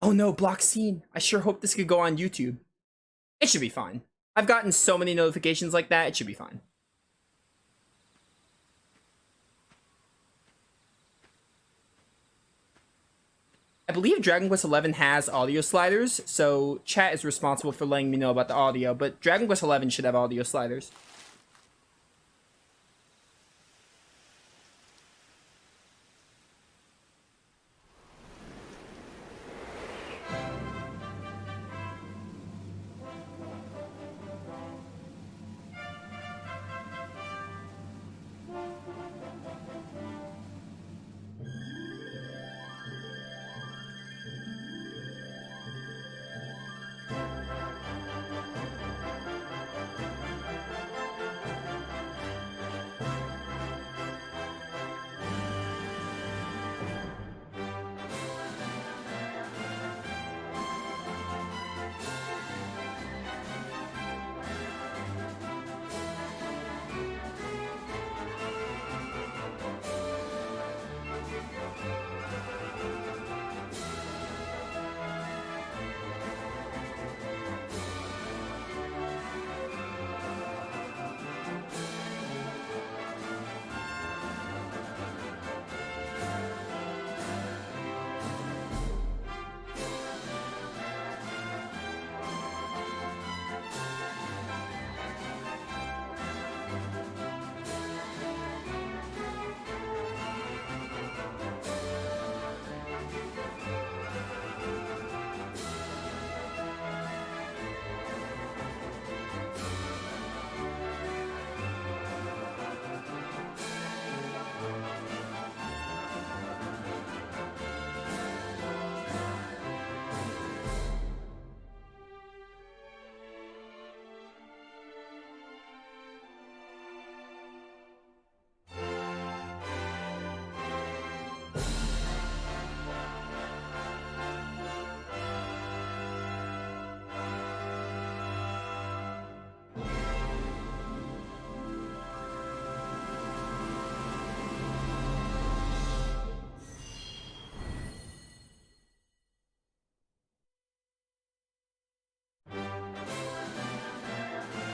Oh no, block scene. I sure hope this could go on YouTube. It should be fine. I've gotten so many notifications like that, it should be fine. I believe Dragon Quest XI has audio sliders, so chat is responsible for letting me know about the audio, but Dragon Quest XI should have audio sliders.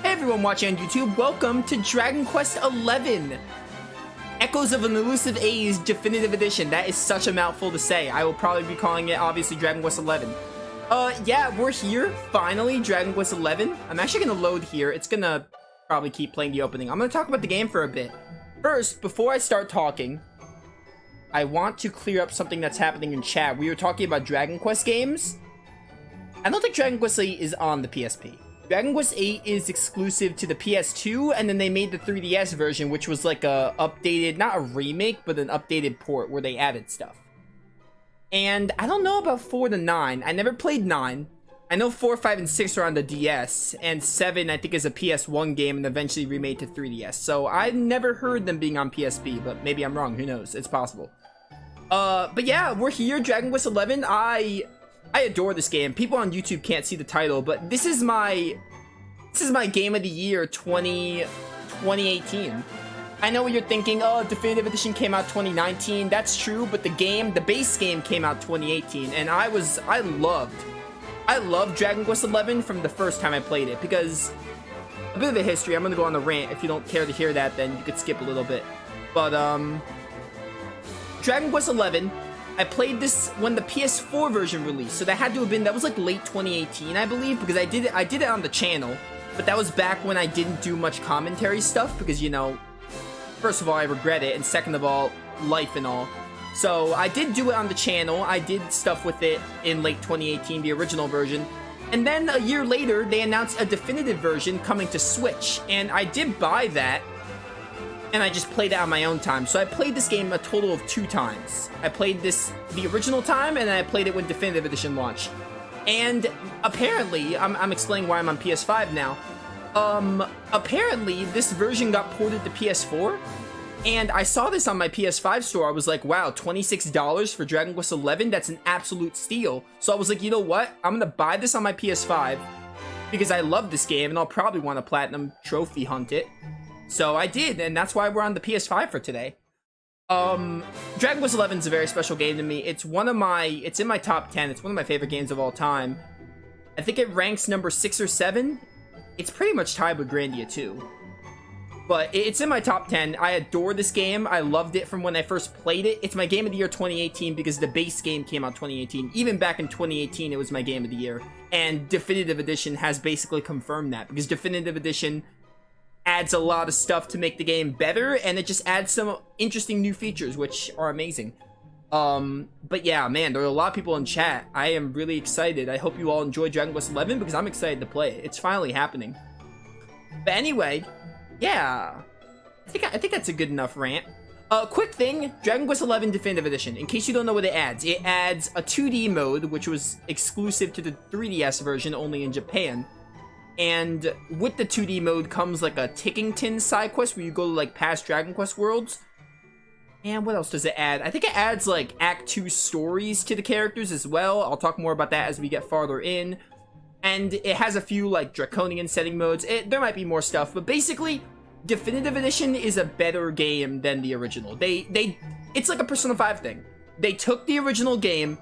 Hey everyone watching on YouTube, welcome to Dragon Quest XI! Echoes of an Elusive Age Definitive Edition. That is such a mouthful to say. I will probably be calling it, obviously, Dragon Quest XI. Yeah, we're here, finally, Dragon Quest XI. I'm actually gonna load here. It's gonna probably keep playing the opening. I'm gonna talk about the game for a bit. First, before I start talking, I want to clear up something that's happening in chat. We were talking about Dragon Quest games. I don't think Dragon Quest VIII is on the PSP. Dragon Quest VIII is exclusive to the PS2, and then they made the 3DS version, which was like a updated, not a remake, but an updated port where they added stuff. And I don't know about 4 to 9. I never played 9. I know 4, 5, and 6 are on the DS, and 7 I think is a PS1 game and eventually remade to 3DS. So I never heard them being on PSP, but maybe I'm wrong, who knows, it's possible. But yeah, we're here, Dragon Quest XI. I adore this game. People on YouTube can't see the title, but this is my game of the year 2018. I know what you're thinking, oh, Definitive Edition came out 2019. That's true, but the base game came out 2018, and I loved Dragon Quest XI from the first time I played it, because a bit of a history. I'm gonna go on the rant. If you don't care to hear that, then you could skip a little bit. But Dragon Quest XI, I played this when the PS4 version released, so that was like late 2018, I believe, because I did it on the channel, but that was back when I didn't do much commentary stuff, because, you know, first of all, I regret it, and second of all, life and all. So I did do it on the channel. I did stuff with it in late 2018, the original version, and then a year later, they announced a definitive version coming to Switch, and I did buy that, and I just played it on my own time. So I played this game a total of 2 times. I played this the original time, and then I played it when Definitive Edition launched. And apparently, I'm explaining why I'm on PS5 now. Apparently, this version got ported to PS4, and I saw this on my PS5 store. I was like, wow, $26 for Dragon Quest XI? That's an absolute steal. So I was like, you know what? I'm gonna buy this on my PS5, because I love this game, and I'll probably want to platinum trophy hunt it. So I did, and that's why we're on the PS5 for today. Dragon Quest 11 is a very special game to me. It's in my top 10. It's one of my favorite games of all time. I think it ranks number 6 or 7. It's pretty much tied with Grandia too. But it's in my top 10. I adore this game. I loved it from when I first played it. It's my game of the year 2018 because the base game came out 2018. Even back in 2018, it was my game of the year. And Definitive Edition has basically confirmed that because Definitive Edition adds a lot of stuff to make the game better, and it just adds some interesting new features, which are amazing. But yeah, man, there are a lot of people in chat. I am really excited. I hope you all enjoy Dragon Quest 11 because I'm excited to play it. It's finally happening. But anyway, yeah, I think that's a good enough rant. Quick thing, Dragon Quest 11 Definitive Edition. In case you don't know what it adds a 2D mode, which was exclusive to the 3DS version, only in Japan. And with the 2D mode comes like a Tickington side quest where you go to like past Dragon Quest worlds. And what else does it add? I think it adds like Act 2 stories to the characters as well. I'll talk more about that as we get farther in. And it has a few like Draconian setting modes. There might be more stuff, but basically Definitive Edition is a better game than the original. It's like a Persona 5 thing. They took the original game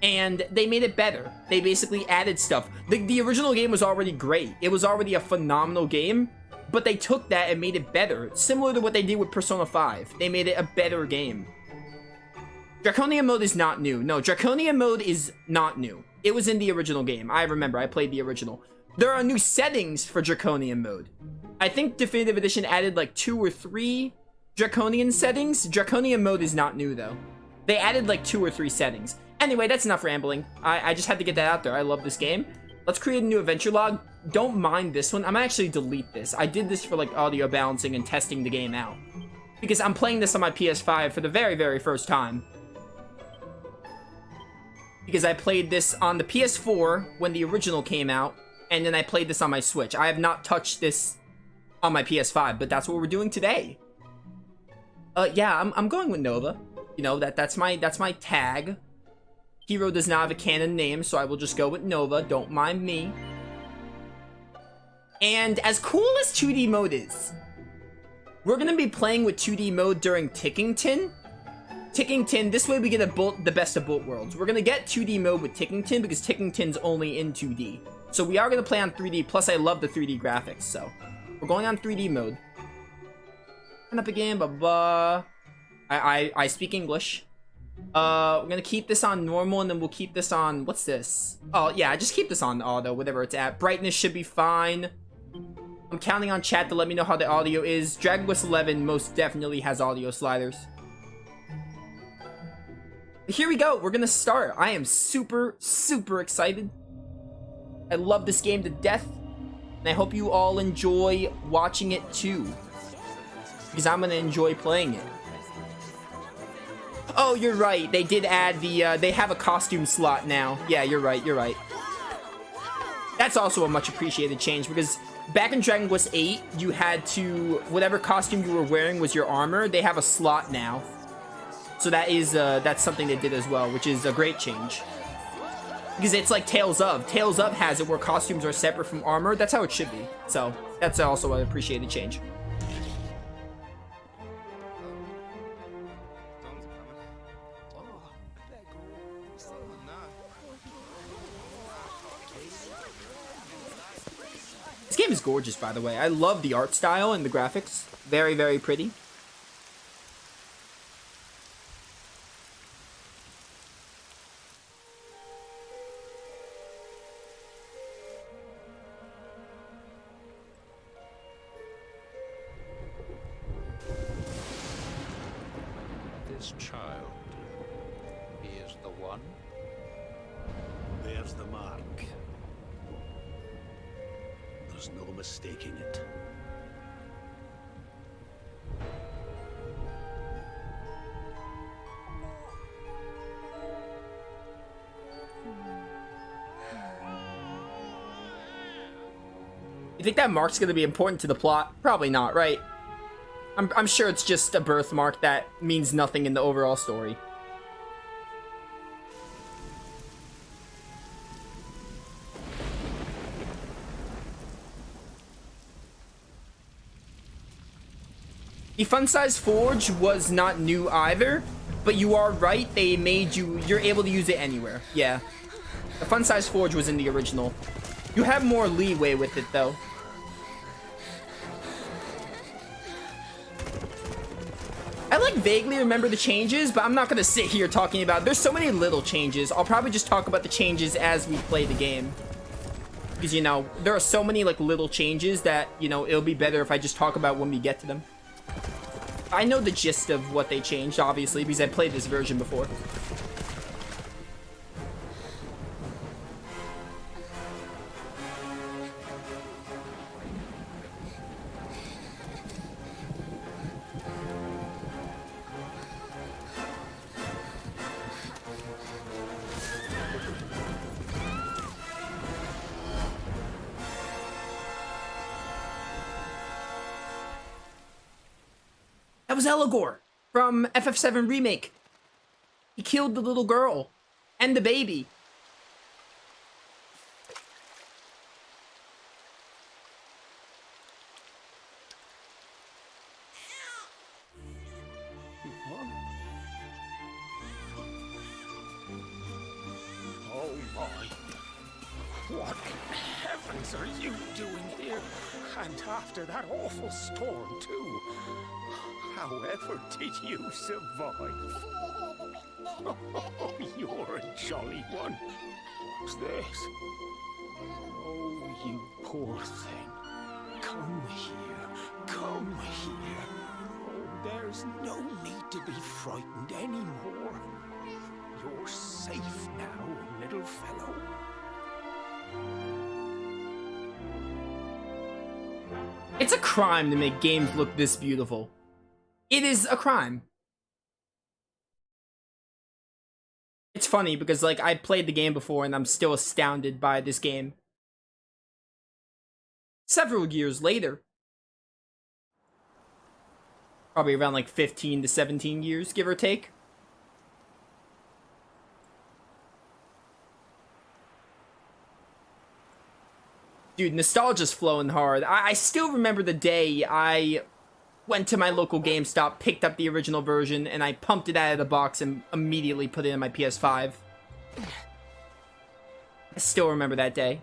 and they made it better. They basically added stuff. The original game was already great. It was already a phenomenal game, but they took that and made it better. Similar to what they did with Persona 5. They made it a better game. Draconian mode is not new. No, Draconian mode is not new. It was in the original game. I remember, I played the original. There are new settings for Draconian mode. I think Definitive Edition added like 2 or 3 Draconian settings. Draconian mode is not new though. They added like 2 or 3 settings. Anyway, that's enough rambling. I just had to get that out there. I love this game. Let's create a new adventure log. Don't mind this one. I'm gonna actually delete this. I did this for like audio balancing and testing the game out. Because I'm playing this on my PS5 for the very, very first time. Because I played this on the PS4 when the original came out. And then I played this on my Switch. I have not touched this on my PS5, but that's what we're doing today. Yeah, I'm going with Nova. You know, that's my tag. Hero does not have a canon name, so I will just go with Nova. Don't mind me. And as cool as 2D mode is, we're going to be playing with 2D mode during Tickington. Tickington, this way we get the best of both worlds. We're going to get 2D mode with Tickington because Tickington's only in 2D. So we are going to play on 3D, plus I love the 3D graphics, so we're going on 3D mode. Turn up again, blah, blah. I speak English. We're gonna keep this on normal, and then we'll keep this on, what's this? Oh, yeah, just keep this on auto, whatever it's at. Brightness should be fine. I'm counting on chat to let me know how the audio is. Dragon Quest 11 most definitely has audio sliders. Here we go, we're gonna start. I am super, super excited. I love this game to death, and I hope you all enjoy watching it too. Because I'm gonna enjoy playing it. Oh, you're right. They did add the, they have a costume slot now. Yeah, you're right, you're right. That's also a much appreciated change, because back in Dragon Quest 8, you had to, whatever costume you were wearing was your armor. They have a slot now. So that is, that's something they did as well, which is a great change. Because it's like Tales of. Tales of has it where costumes are separate from armor. That's how it should be. So, that's also an appreciated change. This game is gorgeous, by the way. I love the art style and the graphics. Very, very pretty. This child, he is the one. There's the mark. There's no mistaking it. You think that mark's gonna be important to the plot? Probably not, right? I'm sure it's just a birthmark that means nothing in the overall story. The fun size forge was not new either, but you are right, they made you're able to use it anywhere. Yeah. The fun size forge was in the original. You have more leeway with it though. I like vaguely remember the changes, but I'm not gonna sit here talking about, there's so many little changes. I'll probably just talk about the changes as we play the game. Because, you know, there are so many like little changes that, you know, it'll be better if I just talk about when we get to them. I know the gist of what they changed, obviously, because I played this version before. That was Eligor from FF7 Remake. He killed the little girl and the baby. Oh my. What in heavens are you doing here? And after that awful storm, too. However did you survive? Oh, you're a jolly one. What's this? Oh, you poor thing. Come here. Come here. Oh, there's no need to be frightened anymore. You're safe now, little fellow. It's a crime to make games look this beautiful. It is a crime. It's funny because, like, I played the game before and I'm still astounded by this game. Several years later. Probably around like 15 to 17 years, give or take. Dude, nostalgia's flowing hard. I still remember the day I went to my local GameStop, picked up the original version, and I pumped it out of the box and immediately put it in my PS5. I still remember that day.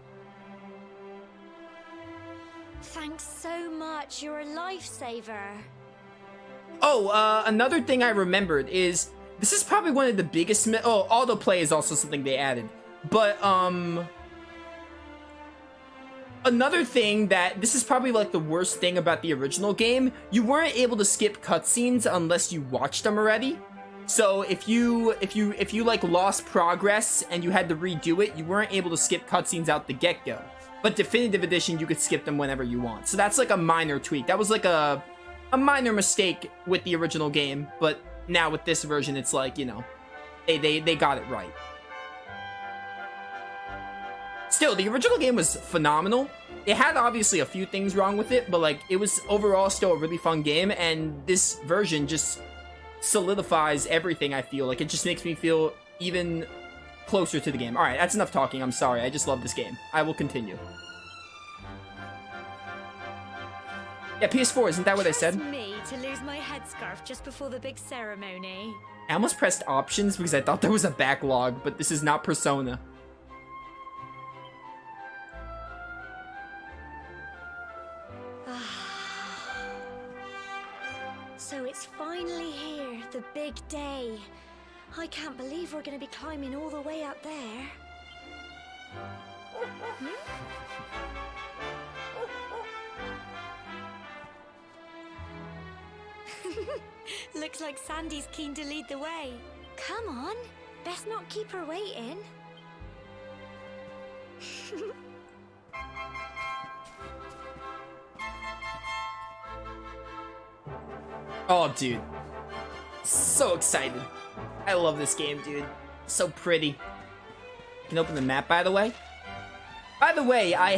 Thanks so much. You're a lifesaver. Oh, another thing I remembered is this is probably one of the biggest. Oh, autoplay is also something they added, but another thing that this is probably like the worst thing about the original game, you weren't able to skip cutscenes unless you watched them already. So if you like lost progress and you had to redo it, you weren't able to skip cutscenes out the get-go. But Definitive Edition, you could skip them whenever you want. So that's like a minor tweak. That was like a minor mistake with the original game, but now with this version, it's like, you know, they got it right. Still, the original game was phenomenal. It had obviously a few things wrong with it, but like it was overall still a really fun game, and this version just solidifies everything. I feel like it just makes me feel even closer to the game. All right, that's enough talking. I'm sorry. I just love this game. I will continue. Yeah, PS4, isn't that what I said? Trust me to lose my headscarf just before the big ceremony. I almost pressed options because I thought there was a backlog, but this is not Persona. So it's finally here, the big day. I can't believe we're going to be climbing all the way up there. Looks like Sandy's keen to lead the way. Come on, best not keep her waiting. Oh, dude. So excited. I love this game, dude. So pretty. You can open the map, by the way. By the way, I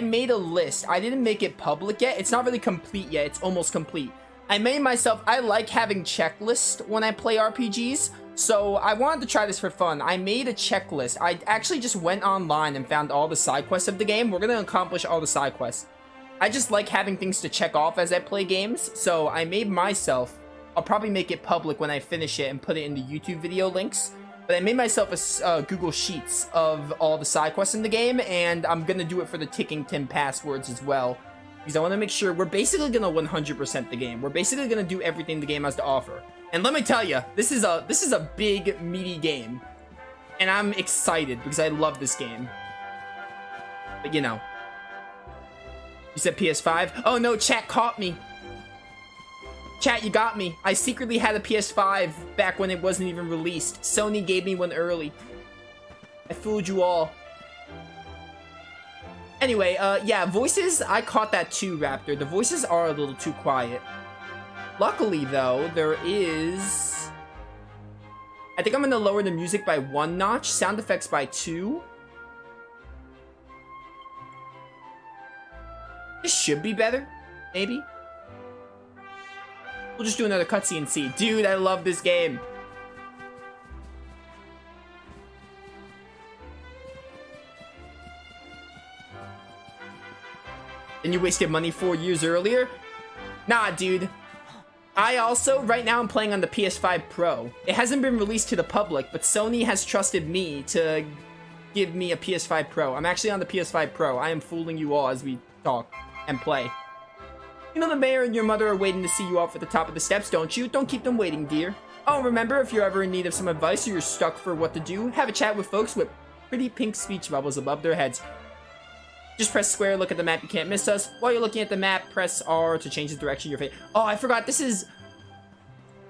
made a list. I didn't make it public yet. It's not really complete yet. It's almost complete. I made myself, I like having checklists when I play RPGs. So I wanted to try this for fun. I made a checklist. I actually just went online and found all the side quests of the game. We're gonna accomplish all the side quests. I just like having things to check off as I play games, so I made myself, I'll probably make it public when I finish it and put it in the YouTube video links, but I made myself a Google Sheets of all the side quests in the game, and I'm gonna do it for the Ticking Tim passwords as well, because I want to make sure we're basically gonna 100% the game. We're basically gonna do everything the game has to offer. And let me tell you, this is a big, meaty game, and I'm excited because I love this game. But you know. You said PS5? Oh no, chat caught me. Chat, you got me. I secretly had a PS5 back when it wasn't even released. Sony gave me one early. I fooled you all. Anyway, yeah, voices, I caught that too, Raptor. The voices are a little too quiet. Luckily, though, there is... I think I'm gonna lower the music by 1 notch, sound effects by 2. This should be better, maybe. We'll just do another cutscene and see. Dude, I love this game. And you wasted money 4 years earlier? Nah, dude. I also, right now I'm playing on the PS5 Pro. It hasn't been released to the public, but Sony has trusted me to give me a PS5 Pro. I'm actually on the PS5 Pro. I am fooling you all as we talk and play. You know the mayor and your mother are waiting to see you off at the top of the steps, don't you? Don't keep them waiting, dear. Oh, remember, if you're ever in need of some advice or you're stuck for what to do, have a chat with folks with pretty pink speech bubbles above their heads. Just press square, look at the map, you can't miss us. While you're looking at the map, press R to change the direction you're facing. Oh, I forgot, this is...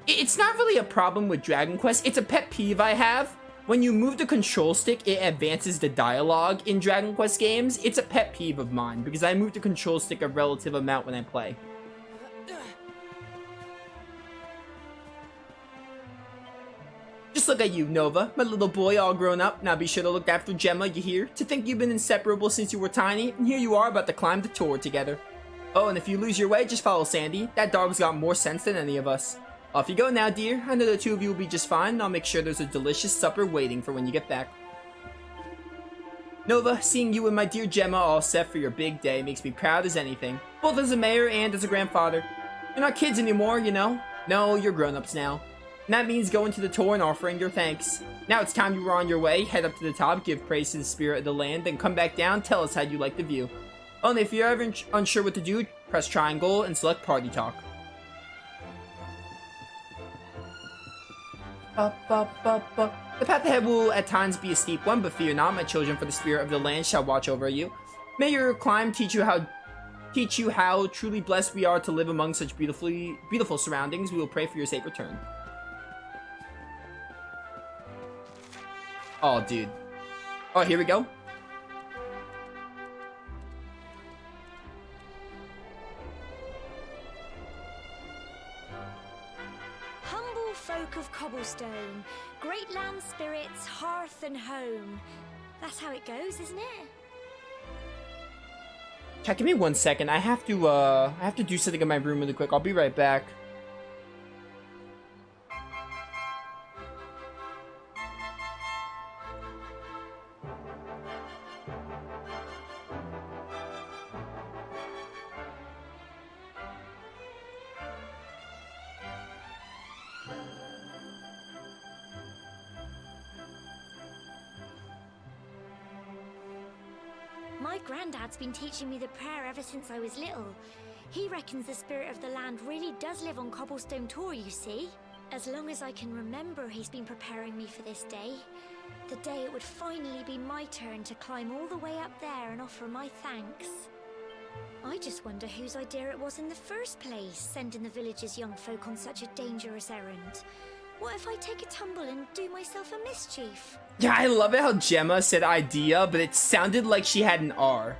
It's not really a problem with Dragon Quest, it's a pet peeve I have. When you move the control stick, it advances the dialogue in Dragon Quest games. It's a pet peeve of mine, because I move the control stick a relative amount when I play. Just look at you, Nova, my little boy all grown up. Now be sure to look after Gemma, you hear? To think you've been inseparable since you were tiny, and here you are about to climb the tower together. Oh, and if you lose your way, just follow Sandy. That dog's got more sense than any of us. Off you go now, dear. I know the two of you will be just fine, and I'll make sure there's a delicious supper waiting for when you get back. Nova, seeing you and my dear Gemma all set for your big day makes me proud as anything, both as a mayor and as a grandfather. You're not kids anymore, you know? No, you're grown-ups now. And that means going to the tour and offering your thanks. Now it's time you were on your way, head up to the top, give praise to the spirit of the land, then come back down, tell us how you like the view. Oh, and if you're ever unsure what to do, press triangle and select party talk. The path ahead will at times be a steep one, but fear not, my children, for the spirit of the land shall watch over you. May your climb teach you how truly blessed we are to live among such beautiful surroundings. We will pray for your safe return. Oh, dude. Oh, here we go. Humble folk of cobblestone, great land spirits, hearth and home. That's how it goes, isn't it? Chat, give me 1 second. I have to do something in my room really quick. I'll be right back. My granddad's been teaching me the prayer ever since I was little. He reckons the spirit of the land really does live on Cobblestone Tor, you see. As long as I can remember, he's been preparing me for this day. The day it would finally be my turn to climb all the way up there and offer my thanks. I just wonder whose idea it was in the first place, sending the village's young folk on such a dangerous errand. What if I take a tumble and do myself a mischief? Yeah, I love it how Gemma said idea, but it sounded like she had an R.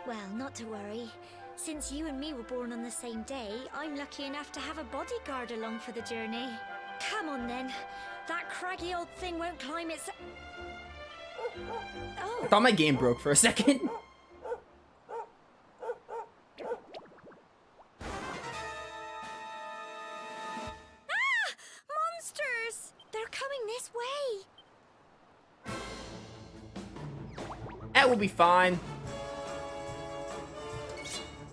Well, not to worry. Since you and me were born on the same day, I'm lucky enough to have a bodyguard along for the journey. Come on then. That craggy old thing won't climb its... Oh. I thought my game broke for a second. this way. That will be fine.